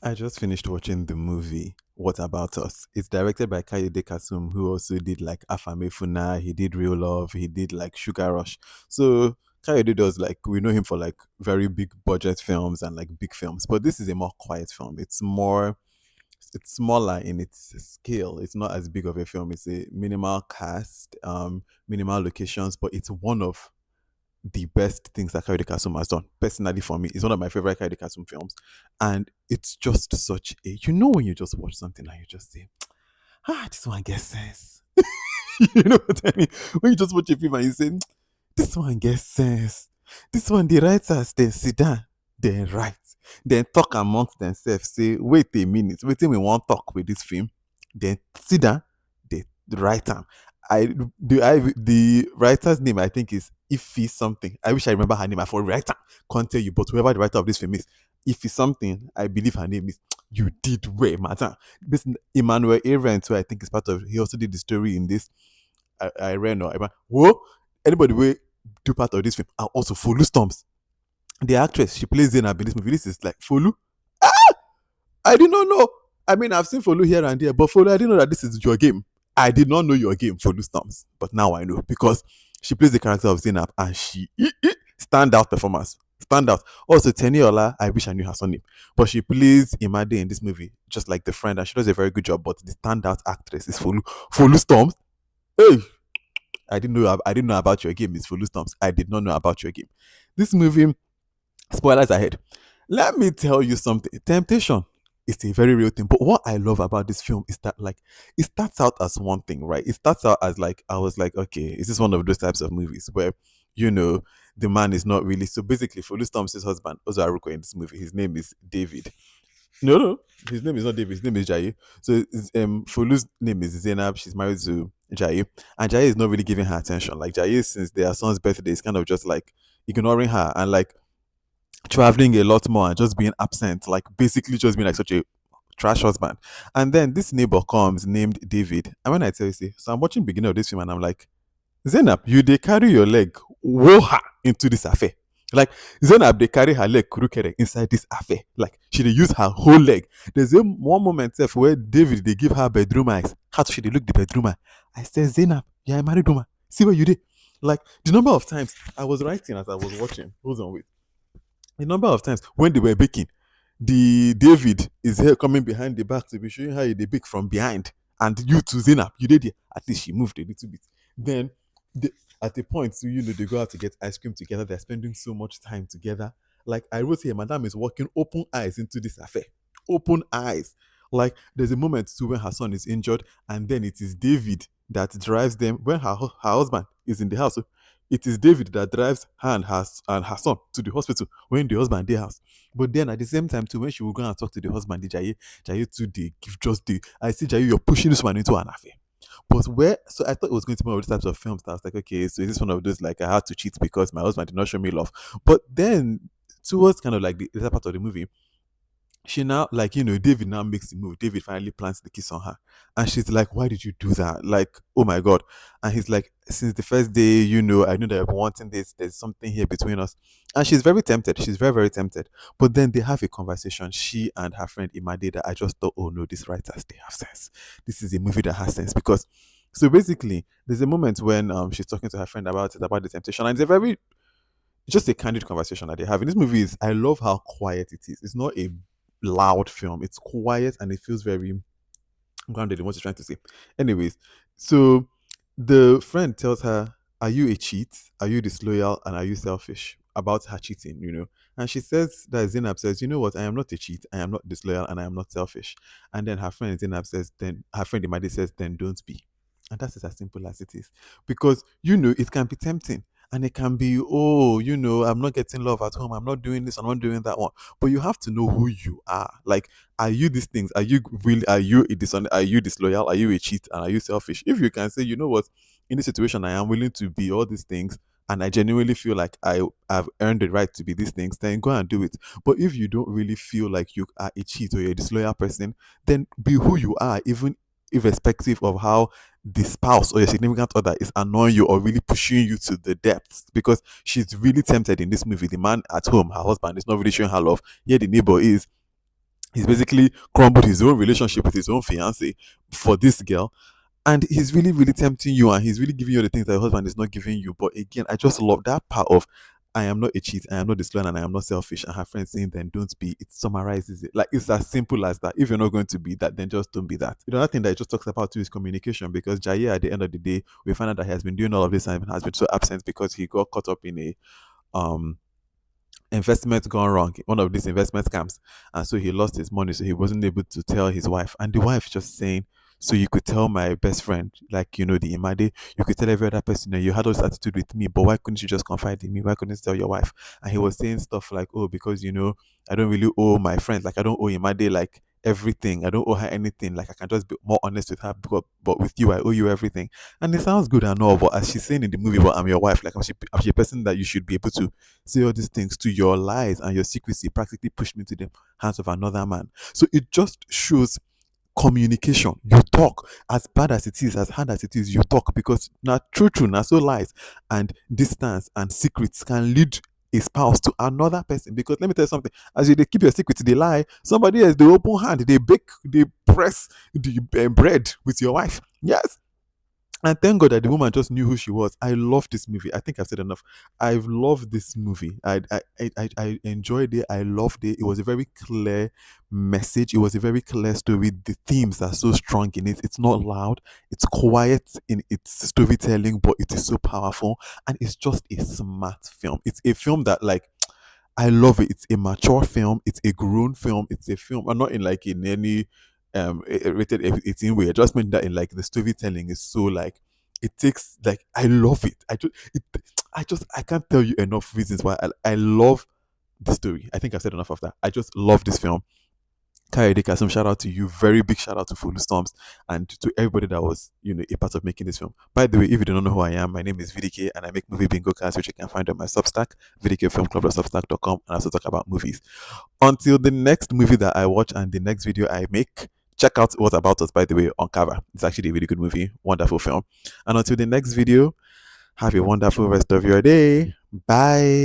I just finished watching the movie What About Us. It's directed by Kayode Kasum, who also did like Afame Funa, he did Real Love, he did like Sugar Rush. So Kayode does like we know him for like very big budget films and like big films, but this is a more quiet film. It's smaller in its scale. It's not as big of a film. It's a minimal cast, minimal locations, but it's one of the best things that Kayode Kasum has done. Personally, for me, it's one of my favorite Kayode Kasum films, and it's just such a when you just watch something and you just say, this one gets sense. You know what I mean? When you just watch a film and you say, this one gets sense. This one, the writers then sit down, then write, then talk amongst themselves. Say, wait a minute, wait till we want talk with this film. Then sit down, they write them. The writer's name I think is Ify something. I wish I remember her name. I for writer can't tell you, but whoever the writer of this film is, Ify something. I believe her name is. You did way, madam. This Emmanuel Arendt, who I think is part of. He also did the story in this. I ran or whoa. Anybody will do part of this film are also Folu Storms. The actress she plays Zainab in this movie. This is like Folu. I did not know. I mean, I've seen Folu here and there, but Folu, I didn't know that this is your game. I did not know your game, Folu Storms, but now I know because she plays the character of Zainab and she stand out performance. Stand out. Also, Teniola, I wish I knew her surname, but she plays Imade in this movie, just like the friend, and she does a very good job. But the standout actress is Folu Storms. Hey, I didn't know about your game, Miss Folu Storms. I did not know about your game. This movie, spoilers ahead. Let me tell you something. Temptation is a very real thing. But what I love about this film is that like it starts out as one thing, right? It starts out as like I was like, okay, is this one of those types of movies where the man is not really so basically Folu Storms' husband, Uzor Arukwe in this movie, his name is David. No, his name is not David, his name is Jai. So Folu's name is Zainab, she's married to Jai. And Jai is not really giving her attention. Like Jai, since their son's birthday, is kind of just like ignoring her and like traveling a lot more and just being absent, like basically just being like such a trash husband. And then this neighbor comes named David. And when I tell you, see, so I'm watching beginning of this film and I'm like, Zainab, you they carry your leg woha into this affair. Like Zainab, they carry her leg crooked inside this affair. Like she they use her whole leg. There's one moment where David they give her bedroom eyes. How should they look the bedroom eye? I said, Zainab, you're a married woman. See what you did. Like the number of times I was writing as I was watching. Hold on, wait. The number of times when they were baking, the David is here coming behind the back to be showing how they bake from behind. And you to Zainab, you did it. At least she moved a little bit. Then the, at a point, so they go out to get ice cream together. They're spending so much time together. Like I wrote here, Madame is walking open eyes into this affair. Open eyes. Like there's a moment too when her son is injured, and then it is David that drives them when her husband is in the house. So it is David that drives her and her son to the hospital when the husband their house. But then at the same time too, when she will go and talk to the husband, the Jaye too, they give just the I see Jaye, you're pushing this one into an affair. But where so I thought it was going to be one of those types of films that I was like, okay, so is this one of those like I had to cheat because my husband did not show me love. But then towards kind of like the later part of the movie, she now like David now makes the move. David finally plants the kiss on her, and she's like, why did you do that? Like, oh my god. And he's like, since the first day, I knew that I've been wanting this. There's something here between us. And she's very tempted. She's very, very tempted. But then they have a conversation, she and her friend Imade, that I just thought, oh no, these writers, they have sense. This is a movie that has sense. Because so basically there's a moment when she's talking to her friend about it, about the temptation, and it's a very just a candid conversation that they have. In this movie is I love how quiet it is. It's not a loud film. It's quiet and it feels very grounded in what you're trying to say. Anyways, so the friend tells her, are you a cheat? Are you disloyal? And are you selfish? About her cheating. And she says that Zainab says, you know what, I am not a cheat, I am not disloyal, and I am not selfish. And then her friend Zainab says, then her friend Imadi says, then don't be. And that is as simple as it is. Because it can be tempting. And it can be, oh, I'm not getting love at home. I'm not doing this. I'm not doing that one. But you have to know who you are. Like, are you these things? Are you really? Are you a Are you disloyal? Are you a cheat? And are you selfish? If you can say, you know what, in this situation, I am willing to be all these things, and I genuinely feel like I have earned the right to be these things, then go and do it. But if you don't really feel like you are a cheat or you're a disloyal person, then be who you are, even irrespective of how the spouse or your significant other is annoying you or really pushing you to the depths, because she's really tempted in this movie. The man at home, her husband, is not really showing her love. Here the neighbor is. He's basically crumbled his own relationship with his own fiance for this girl, and he's really really tempting you, and he's really giving you the things that your husband is not giving you. But again, I just love that part of I am not a cheat, I am not disloyal, and I am not selfish. And her friend saying, then don't be. It summarizes it. Like it's as simple as that. If you're not going to be that, then just don't be that. The other thing that it just talks about too is communication, because Jaya at the end of the day, we find out that he has been doing all of this and has been so absent because he got caught up in a um investment gone wrong, one of these investment scams, and so he lost his money, so he wasn't able to tell his wife. And the wife just saying, so you could tell my best friend, like the Imade, you could tell every other person that you had all this attitude with me, but why couldn't you just confide in me? Why couldn't you tell your wife? And he was saying stuff like, oh, because I don't really owe my friend, like I don't owe Imade like everything, I don't owe her anything, like I can just be more honest with her, but with you I owe you everything. And it sounds good and all, but as she's saying in the movie, but I'm your wife, like I'm she a person that you should be able to say all these things to. Your lies and your secrecy practically pushed me to the hands of another man. So it just shows communication. You talk. As bad as it is, as hard as it is, you talk, because now true, now so lies and distance and secrets can lead a spouse to another person. Because let me tell you something, as they keep your secret, they lie, somebody else, they open hand, they bake, they press the bread with your wife. Yes, and thank God that the woman just knew who she was. I love this movie. I think I've said enough. I've loved this movie. I enjoyed it. I loved it. It was a very clear message. It was a very clear story. The themes are so strong in it. It's not loud. It's quiet in its storytelling, but it is so powerful. And it's just a smart film. It's a film that I love it. It's a mature film. It's a grown film. It's a film, and not in like in any rated 18 way. I just meant that in like the storytelling is so like it takes like I love it. I can't tell you enough reasons why I love the story. I think I've said enough of that. I just love this film. Kayode Kasum, shout out to you. Very big shout out to Folu Storms and to everybody that was, a part of making this film. By the way, if you don't know who I am, my name is VDK and I make movie bingo cards, which you can find on my Substack, vdkfilmclub.substack.com, and I also talk about movies. Until the next movie that I watch and the next video I make, check out What About Us, by the way, on cover. It's actually a really good movie, wonderful film. And until the next video, have a wonderful rest of your day. Bye.